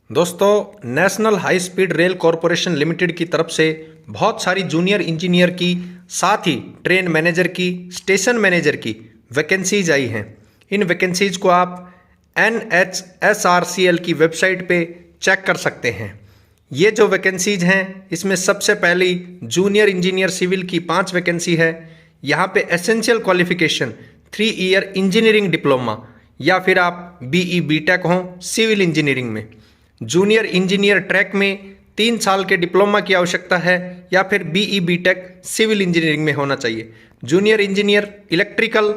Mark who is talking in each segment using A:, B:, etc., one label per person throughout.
A: दोस्तों, national high speed rail corporation limited की तरफ से बहुत सारी जूनियर इंजीनियर की, साथ ही ट्रेन मैनेजर की, स्टेशन मैनेजर की वैकेंसीज आई हैं। इन वैकेंसीज को आप NHSRCL की वेबसाइट पे चेक कर सकते हैं। ये जो वैकेंसीज हैं, इसमें सबसे पहली जूनियर इंजीनियर सिविल की 5 वैकेंसी है। यहाँ पे essential qualification 3 year engineering diploma या फिर आप BE BTech हों सिविल इंजीनियरिंग में। जूनियर इंजीनियर ट्रैक में 3 साल के डिप्लोमा की आवश्यकता है या फिर BE BTech सिविल इंजीनियरिंग में होना चाहिए। जूनियर इंजीनियर इलेक्ट्रिकल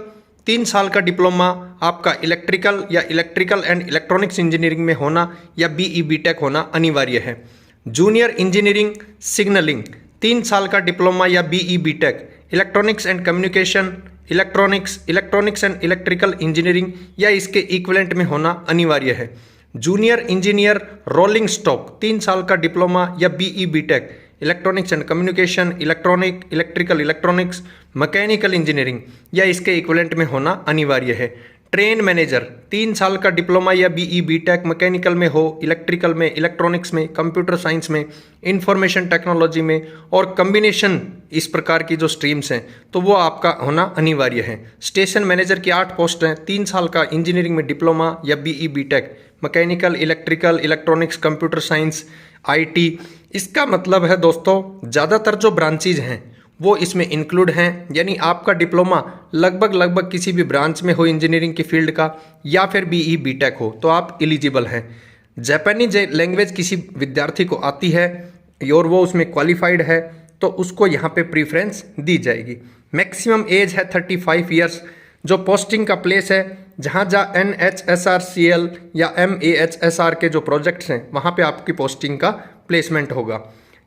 A: 3 साल का डिप्लोमा आपका इलेक्ट्रिकल या इलेक्ट्रिकल एंड इलेक्ट्रॉनिक्स इंजीनियरिंग में होना या BE BTech होना अनिवार्य है। जूनियर इंजीनियरिंग सिग्नलिंग 3 साल का डिप्लोमा या BE BTech electronics and communication electronics and electrical engineering या इसके इक्विवेलेंट में होना अनिवार्य है। जूनियर इंजीनियर रोलिंग स्टॉक 3 साल का डिप्लोमा या BE BTech electronics and communication electrical electronics mechanical engineering या इसके इक्विवेलेंट में होना अनिवार्य है। ट्रेन मैनेजर 3 साल का डिप्लोमा या BE BTech मैकेनिकल में हो, इलेक्ट्रिकल में, इलेक्ट्रॉनिक्स में, कंप्यूटर साइंस में, इंफॉर्मेशन टेक्नोलॉजी में और कम्बिनेशन इस प्रकार की जो स्ट्रीम्स हैं तो वो आपका होना अनिवार्य है। स्टेशन मैनेजर की 8 पोस्ट हैं। 3 साल का इंजीनियरिंग में डिप्लोमा या BE BTech mechanical electrical electronics computer science IT। इसका मतलब है दोस्तों, ज़्यादातर जो ब्रांचेज हैं वो इसमें इंक्लूड हैं, यानी आपका डिप्लोमा लगभग किसी भी ब्रांच में हो इंजीनियरिंग की फील्ड का या फिर BE BTech हो तो आप एलिजिबल हैं। जापानीज लैंग्वेज किसी विद्यार्थी को आती है और वो उसमें क्वालिफाइड है तो उसको यहाँ पे प्रीफ्रेंस दी जाएगी। मैक्सिमम एज है 35 ईयर्स। जो पोस्टिंग का प्लेस है, जहाँ NHSRCL या MAHSR के जो प्रोजेक्ट्स हैं वहाँ पे आपकी पोस्टिंग का प्लेसमेंट होगा।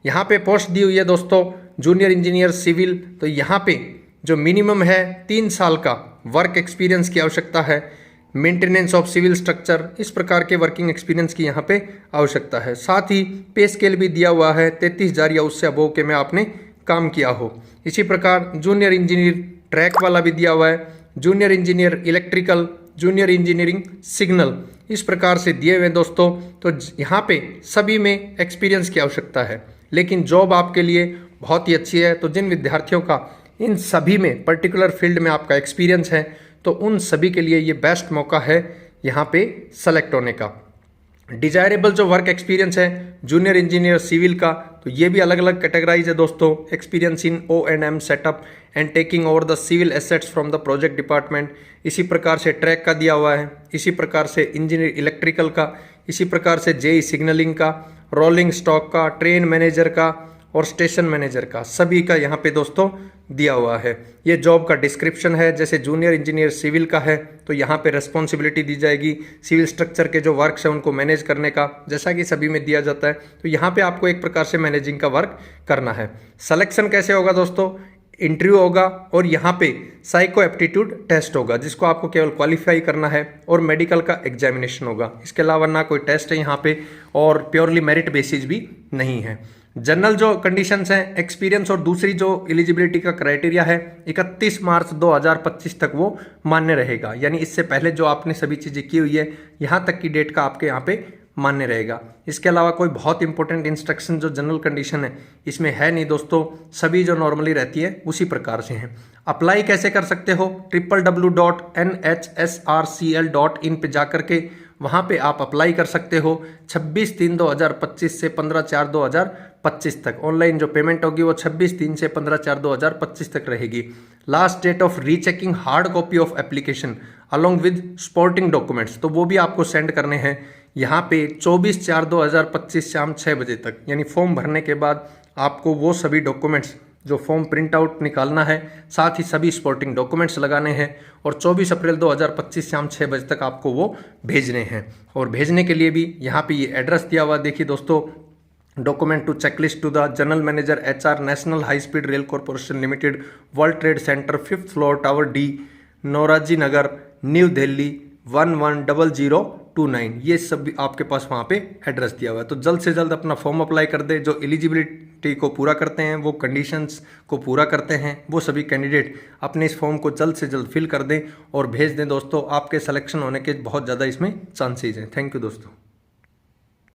A: यहाँ पे पोस्ट दी हुई है दोस्तों जूनियर इंजीनियर सिविल। तो यहाँ पे जो मिनिमम है 3 साल का वर्क एक्सपीरियंस की आवश्यकता है। मेंटेनेंस ऑफ सिविल स्ट्रक्चर, इस प्रकार के वर्किंग एक्सपीरियंस की यहाँ पे आवश्यकता है। साथ ही पे स्केल भी दिया हुआ है 33,000 या उससे अबोव के में आपने काम किया हो। इसी प्रकार जूनियर इंजीनियर ट्रैक वाला भी दिया हुआ है, junior engineer electrical, junior engineering signal, इस प्रकार से दिए हुए दोस्तों। तो यहाँ पे सभी में एक्सपीरियंस की आवश्यकता है, लेकिन जॉब आपके लिए बहुत ही अच्छी है। तो जिन विद्यार्थियों का इन सभी में पर्टिकुलर फील्ड में आपका एक्सपीरियंस है तो उन सभी के लिए ये बेस्ट मौका है यहाँ पे सेलेक्ट होने का। डिजायरेबल जो वर्क एक्सपीरियंस है जूनियर इंजीनियर सिविल का, तो ये भी अलग अलग कैटेगराइज है दोस्तों। Experience in O&M setup and taking over the civil assets from the project department, इसी प्रकार से ट्रैक का दिया हुआ है, इसी प्रकार से इंजीनियर इलेक्ट्रिकल का, इसी प्रकार से JE सिग्नलिंग का, रोलिंग स्टॉक का, ट्रेन मैनेजर का और स्टेशन मैनेजर का, सभी का यहाँ पे दोस्तों दिया हुआ है। ये जॉब का डिस्क्रिप्शन है। जैसे जूनियर इंजीनियर सिविल का है तो यहाँ पे रिस्पॉन्सिबिलिटी दी जाएगी सिविल स्ट्रक्चर के जो वर्क्स हैं उनको मैनेज करने का, जैसा कि सभी में दिया जाता है। तो यहाँ पे आपको एक प्रकार से मैनेजिंग का वर्क करना है। सिलेक्शन कैसे होगा दोस्तों? इंटरव्यू होगा और यहाँ पे साइको एप्टीट्यूड टेस्ट होगा जिसको आपको केवल क्वालिफाई करना है और मेडिकल का एग्जामिनेशन होगा। इसके अलावा ना कोई टेस्ट है यहाँ पे और प्योरली मेरिट बेसिस भी नहीं है। जनरल जो कंडीशंस हैं, एक्सपीरियंस और दूसरी जो एलिजिबिलिटी का क्राइटेरिया है 31 मार्च 2025 तक वो मान्य रहेगा, यानी इससे पहले जो आपने सभी चीज़ें की हुई है यहाँ तक की डेट का आपके यहाँ पे मान्य रहेगा। इसके अलावा कोई बहुत इंपॉर्टेंट इंस्ट्रक्शन जो जनरल कंडीशन है इसमें है नहीं दोस्तों, सभी जो नॉर्मली रहती है उसी प्रकार से हैं। अप्लाई कैसे कर सकते हो? www.nhsrcl.in पे जाकर के वहाँ पे आप अप्लाई कर सकते हो। 26/3/2025 से 15/4/2025 तक ऑनलाइन जो पेमेंट होगी वो 26/3 से 15/4/2025 तक रहेगी। Last date of rechecking hard copy of application along with supporting documents, तो वो भी आपको सेंड करने हैं यहाँ पे 24/4/2025 शाम 6 बजे तक। यानी फॉर्म भरने के बाद आपको वो सभी डॉक्यूमेंट्स जो फॉर्म प्रिंट आउट निकालना है, साथ ही सभी सपोर्टिंग डॉक्यूमेंट्स लगाने हैं और 24 अप्रैल 2025 शाम 6 बजे तक आपको वो भेजने हैं। और भेजने के लिए भी यहाँ पे ये एड्रेस दिया हुआ देखिए दोस्तों, document to checklist to the general manager HR national high speed rail corporation limited, world trade centre 5th floor tower D, Naoroji Nagar, New Delhi 110029। ये सब आपके पास वहाँ पे एड्रेस दिया हुआ है। तो जल्द से जल्द अपना फॉर्म अप्लाई कर दे। जो एलिजिबिलिटी को पूरा करते हैं, वो कंडीशंस को पूरा करते हैं, वो सभी कैंडिडेट अपने इस फॉर्म को जल्द से जल्द फिल कर दें और भेज दें दोस्तों। आपके सिलेक्शन होने के बहुत ज़्यादा इसमें चांसेस हैं। थैंक यू दोस्तों।